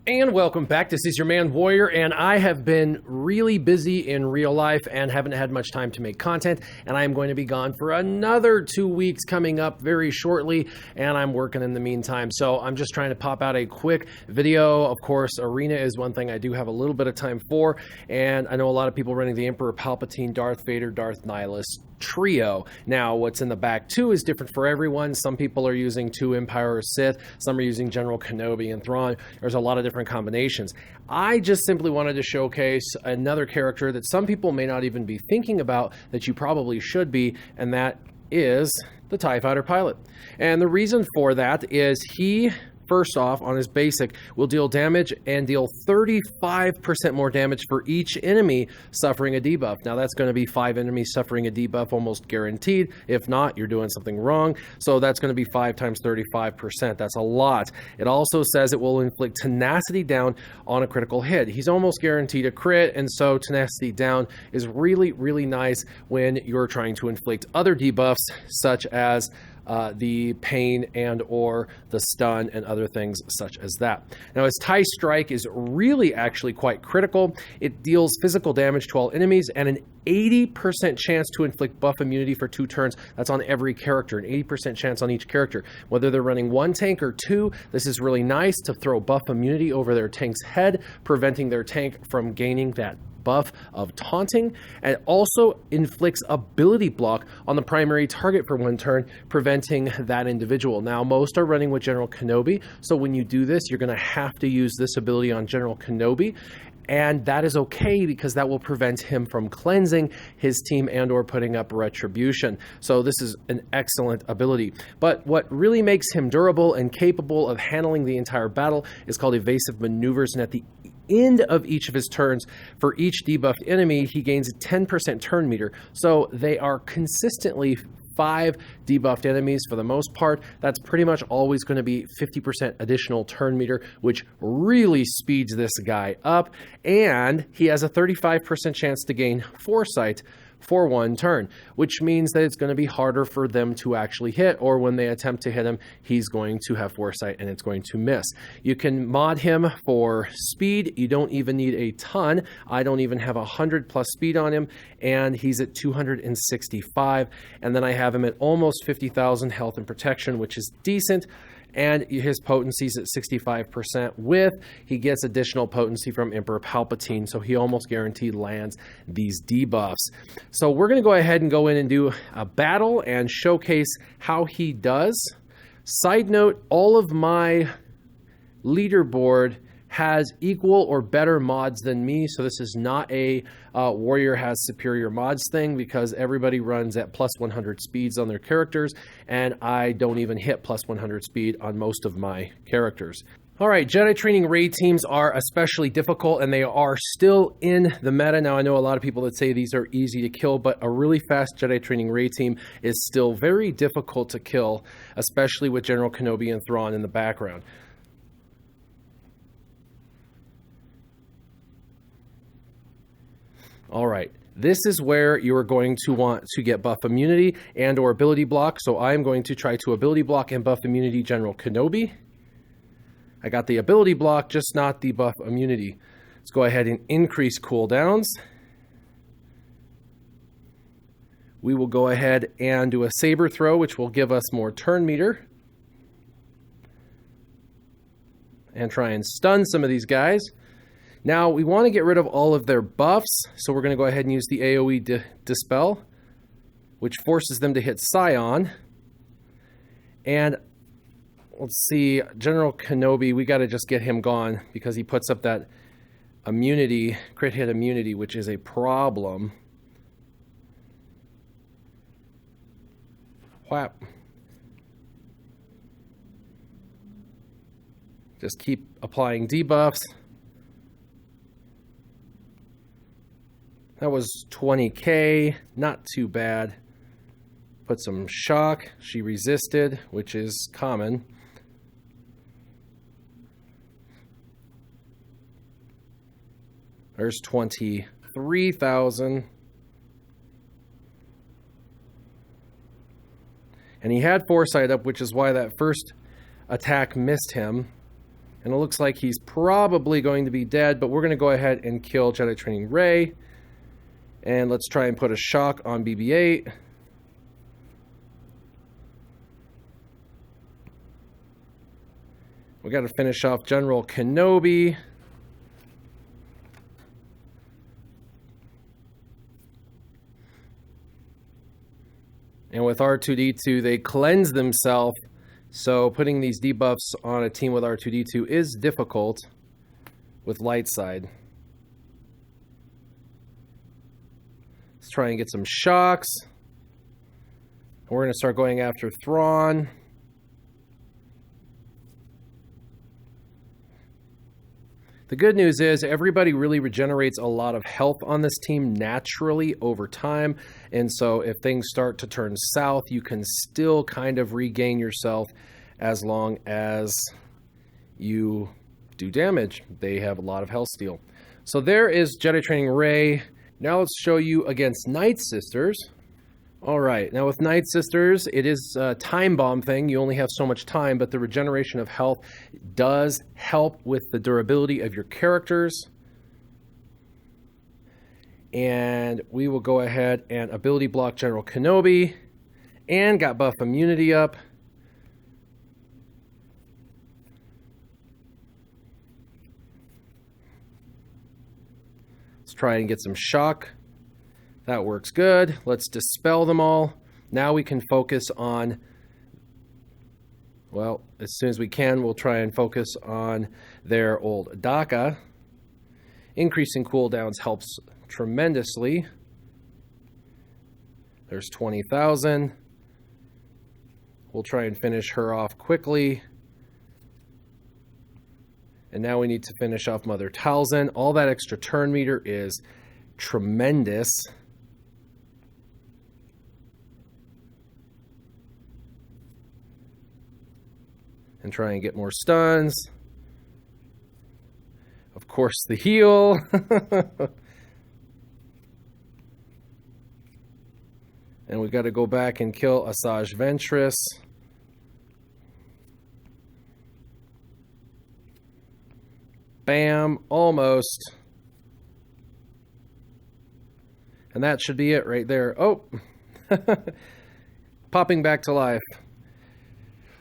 And welcome back. This is your man Warrior, and I have been really busy in real life and haven't had much time to make content, and I am going to be gone for another 2 weeks coming up very shortly, and I'm working in the meantime. So I'm just trying to pop out a quick video. Of course, Arena is one thing I do have a little bit of time for, and I know a lot of people running the Emperor Palpatine, Darth Vader, Darth Nihilus trio. Now, what's in the back too is different for everyone. Some people are using 2 Empire or Sith, some are using General Kenobi and Thrawn. There's a lot of different combinations. I just simply wanted to showcase another character that some people may not even be thinking about that you probably should be, and that is the TIE Fighter pilot. And the reason for that is he, first off, on his basic, will deal damage and deal 35% more damage for each enemy suffering a debuff. Now, that's going to be 5 enemies suffering a debuff almost guaranteed. If not, you're doing something wrong. So that's going to be 5 times 35%. That's a lot. It also says it will inflict tenacity down on a critical hit. He's almost guaranteed a crit, and so tenacity down is really, really nice when you're trying to inflict other debuffs, such as the pain and or the stun and other things such as that. Now, his TIE Strike is really actually quite critical. It deals physical damage to all enemies and an 80% chance to inflict buff immunity for 2 turns. That's on every character, an 80% chance on each character. Whether they're running 1 tank or 2, this is really nice to throw buff immunity over their tank's head, preventing their tank from gaining that buff of taunting, and also inflicts ability block on the primary target for 1 turn, preventing that individual. Now, most are running with General Kenobi, so when you do this, you're going to have to use this ability on General Kenobi, and that is okay because that will prevent him from cleansing his team and or putting up retribution. So this is an excellent ability. But what really makes him durable and capable of handling the entire battle is called evasive maneuvers, and at the end of each of his turns, for each debuffed enemy, he gains a 10% turn meter. So they are consistently 5 debuffed enemies for the most part. That's pretty much always going to be 50% additional turn meter, which really speeds this guy up. And he has a 35% chance to gain foresight for 1 turn, which means that it's going to be harder for them to actually hit, or when they attempt to hit him, he's going to have foresight and it's going to miss. You can mod him for speed. You don't even need a ton. I don't even have 100 plus speed on him, and he's at 265, and then I have him at almost 50,000 health and protection, which is decent. And his potency's at 65% with, he gets additional potency from Emperor Palpatine, so he almost guaranteed lands these debuffs. So we're going to go ahead and go in and do a battle and showcase how he does. Side note, all of my leaderboard has equal or better mods than me, so this is not a Warrior has superior mods thing, because everybody runs at plus 100 speeds on their characters, and I don't even hit plus 100 speed on most of my characters. All right, Jedi training raid teams are especially difficult, and they are still in the meta. Now, I know a lot of people that say these are easy to kill, but a really fast Jedi training raid team is still very difficult to kill, especially with General Kenobi and Thrawn in the background. All right, this is where you are going to want to get buff immunity and or ability block. So I'm going to try to ability block and buff immunity General Kenobi. I got the ability block, just not the buff immunity. Let's go ahead and increase cooldowns. We will go ahead and do a saber throw, which will give us more turn meter. And try and stun some of these guys. Now, we want to get rid of all of their buffs, so we're going to go ahead and use the AoE Dispel, which forces them to hit Scion. And let's see, General Kenobi, we got to just get him gone because he puts up that immunity, crit hit immunity, which is a problem. Whap. Just keep applying debuffs. That was 20k, not too bad. Put some shock. She resisted, which is common. There's 23,000. And he had foresight up, which is why that first attack missed him. And it looks like he's probably going to be dead, but we're going to go ahead and kill Jedi Training Rey. And let's try and put a shock on BB-8. We got to finish off General Kenobi. And with R2-D2, they cleanse themselves. So putting these debuffs on a team with R2-D2 is difficult with light side. Let's try and get some shocks. We're going to start going after Thrawn. The good news is everybody really regenerates a lot of health on this team naturally over time. And so if things start to turn south, you can still kind of regain yourself as long as you do damage. They have a lot of health steal. So there is Jedi Training Rey. Now let's show you against Nightsisters. All right, now with Nightsisters, it is a time bomb thing. You only have so much time, but the regeneration of health does help with the durability of your characters. And we will go ahead and ability block General Kenobi, and got buff immunity up. Let's try and get some shock. That works good. Let's dispel them all. Now we can focus on, well, as soon as we can, we'll try and focus on their old Daka. Increasing cooldowns helps tremendously. There's 20,000. We'll try and finish her off quickly. And now we need to finish off Mother Talzin. All that extra turn meter is tremendous. And try and get more stuns. Of course, the heal. And we got to go back and kill Asajj Ventress. Bam, almost. And that should be it right there. Oh, popping back to life.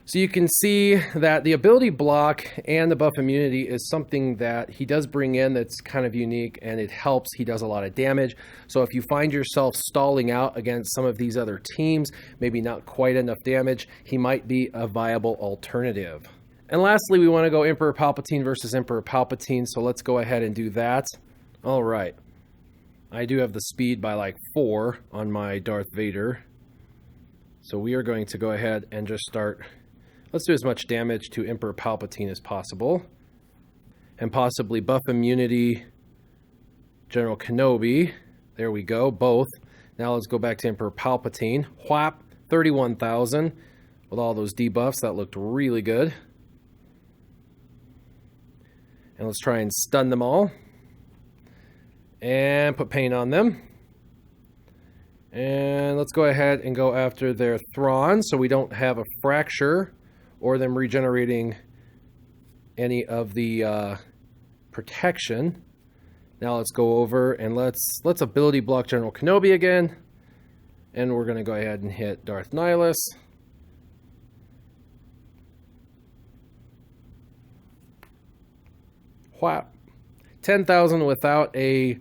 So you can see that the ability block and the buff immunity is something that he does bring in that's kind of unique, and it helps. He does a lot of damage. So if you find yourself stalling out against some of these other teams, maybe not quite enough damage, he might be a viable alternative. And lastly, we want to go Emperor Palpatine versus Emperor Palpatine, so let's go ahead and do that. All right. I do have the speed by like 4 on my Darth Vader. So we are going to go ahead and just start. Let's do as much damage to Emperor Palpatine as possible. And possibly buff immunity General Kenobi. There we go, both. Now let's go back to Emperor Palpatine. Whap, 31,000. With all those debuffs, that looked really good. And let's try and stun them all. And put pain on them. And let's go ahead and go after their Thrawn so we don't have a fracture or them regenerating any of the protection. Now let's go over and let's ability block General Kenobi again. And we're going to go ahead and hit Darth Nihilus. Whap. 10,000 without a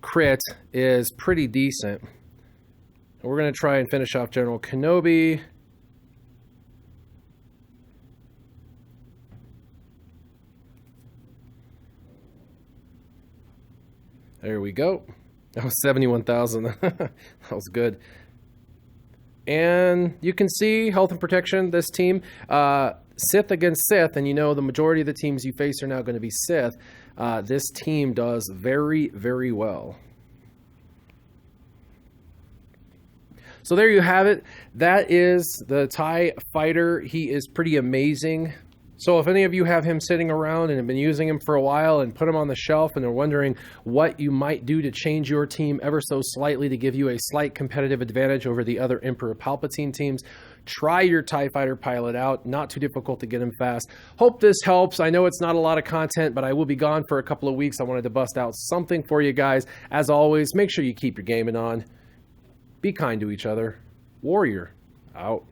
crit is pretty decent. We're going to try and finish off General Kenobi. There we go. That was 71,000. That was good. And you can see health and protection, this team. Sith against Sith, and you know the majority of the teams you face are now going to be Sith. This team does very, very well. So there you have it. That is the TIE Fighter. He is pretty amazing. So if any of you have him sitting around and have been using him for a while and put him on the shelf and are wondering what you might do to change your team ever so slightly to give you a slight competitive advantage over the other Emperor Palpatine teams, try your TIE Fighter pilot out. Not too difficult to get him fast. Hope this helps. I know it's not a lot of content, but I will be gone for a couple of weeks. I wanted to bust out something for you guys. As always, make sure you keep your gaming on. Be kind to each other. Warrior out.